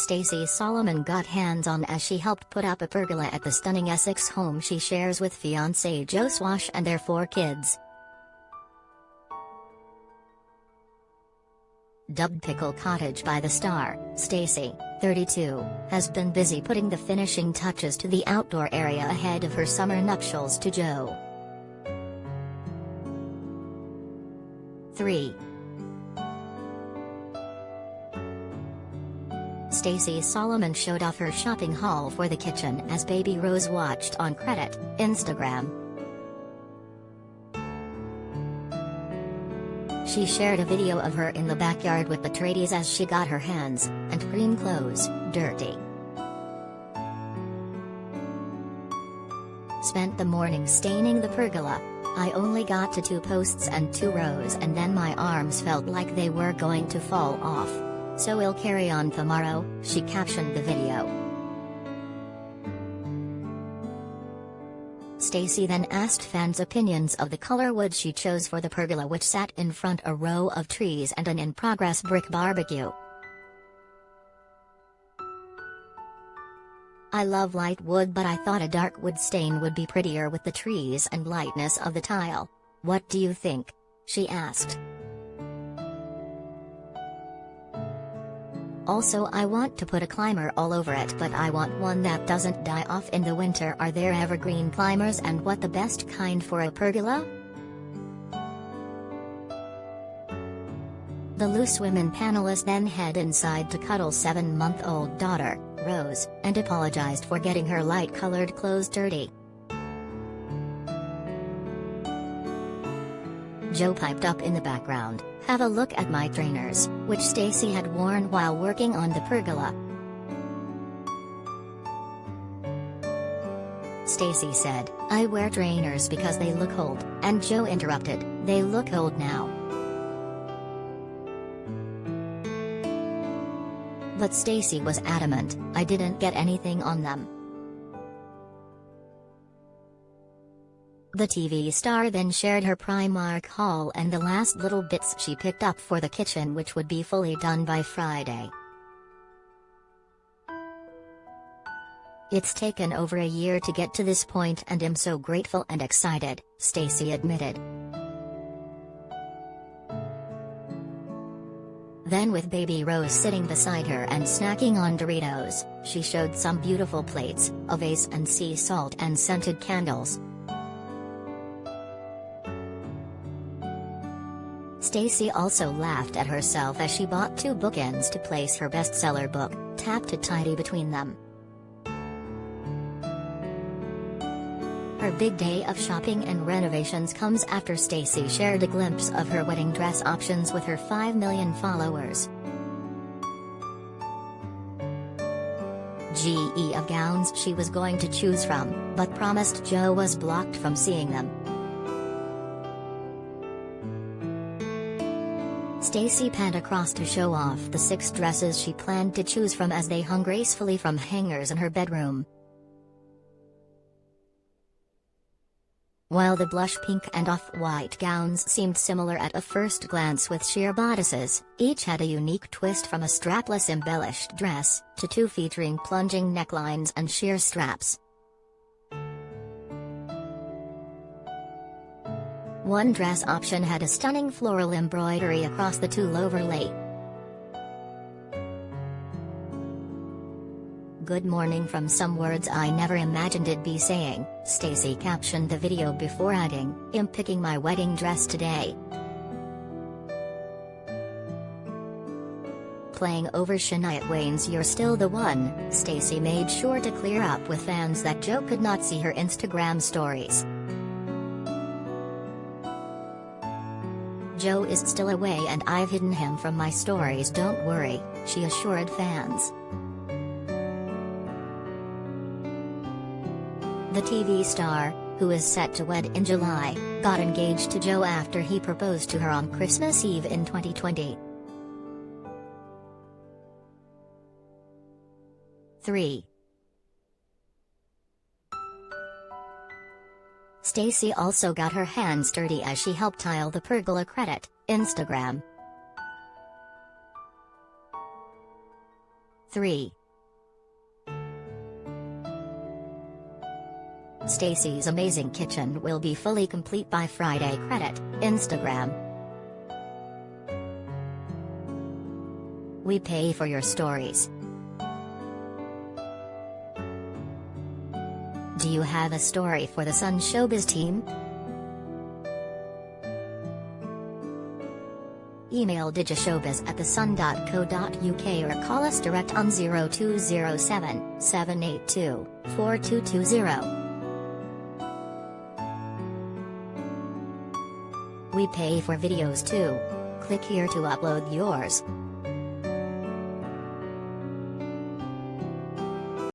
Stacey Solomon got hands-on as she helped put up a pergola at the stunning Essex home she shares with fiancé Joe Swash and their 4 kids. Dubbed Pickle Cottage by the star, Stacey, 32, has been busy putting the finishing touches to the outdoor area ahead of her summer nuptials to Joe. 3. Stacey Solomon showed off her shopping haul for the kitchen as baby Rose watched on credit, Instagram. She shared a video of her in the backyard with the tradies as she got her hands and green clothes dirty. Spent the morning staining the pergola. I only got to 2 posts and 2 rows and then my arms felt like they were going to fall off. So we'll carry on tomorrow, she captioned the video. Stacey then asked fans' opinions of the color wood she chose for the pergola, which sat in front a row of trees and an in-progress brick barbecue. I love light wood, but I thought a dark wood stain would be prettier with the trees and lightness of the tile. What do you think? She asked. Also, I want to put a climber all over it, but I want one that doesn't die off in the winter. Are there evergreen climbers, and what the best kind for a pergola? The Loose Women panelists then head inside to cuddle 7-month-old daughter, Rose, and apologized for getting her light-colored clothes dirty. Joe piped up in the background, "Have a look at my trainers," which Stacey had worn while working on the pergola. Stacey said, "I wear trainers because they look old," and Joe interrupted, "They look old now." But Stacey was adamant, "I didn't get anything on them." The TV star then shared her Primark haul and the last little bits she picked up for the kitchen, which would be fully done by Friday. "It's taken over a year to get to this point and I'm so grateful and excited," Stacey admitted. Then, with baby Rose sitting beside her and snacking on Doritos, she showed some beautiful plates, a vase and sea salt and scented candles. Stacey also laughed at herself as she bought 2 bookends to place her bestseller book, Tap to Tidy, between them. Her big day of shopping and renovations comes after Stacey shared a glimpse of her wedding dress options with her 5 million followers. GE of gowns she was going to choose from, but promised Joe was blocked from seeing them. Stacey panned across to show off the 6 dresses she planned to choose from as they hung gracefully from hangers in her bedroom. While the blush pink and off-white gowns seemed similar at a first glance with sheer bodices, each had a unique twist, from a strapless embellished dress, to 2 featuring plunging necklines and sheer straps. One dress option had a stunning floral embroidery across the tulle overlay. "Good morning from some words I never imagined it'd be saying," Stacey captioned the video before adding, "I'm picking my wedding dress today." Playing over Shania Twain's "You're Still the One," Stacey made sure to clear up with fans that Joe could not see her Instagram stories. "Joe is still away and I've hidden him from my stories, don't worry," she assured fans. The TV star, who is set to wed in July, got engaged to Joe after he proposed to her on Christmas Eve in 2020. 3. Stacey also got her hands dirty as she helped tile the pergola, credit, Instagram. 3. Stacey's amazing kitchen will be fully complete by Friday. Credit, Instagram. We pay for your stories. Do you have a story for the Sun Showbiz team? Email digishowbiz@thesun.co.uk or call us direct on 0207 782 4220. We pay for videos too. Click here to upload yours.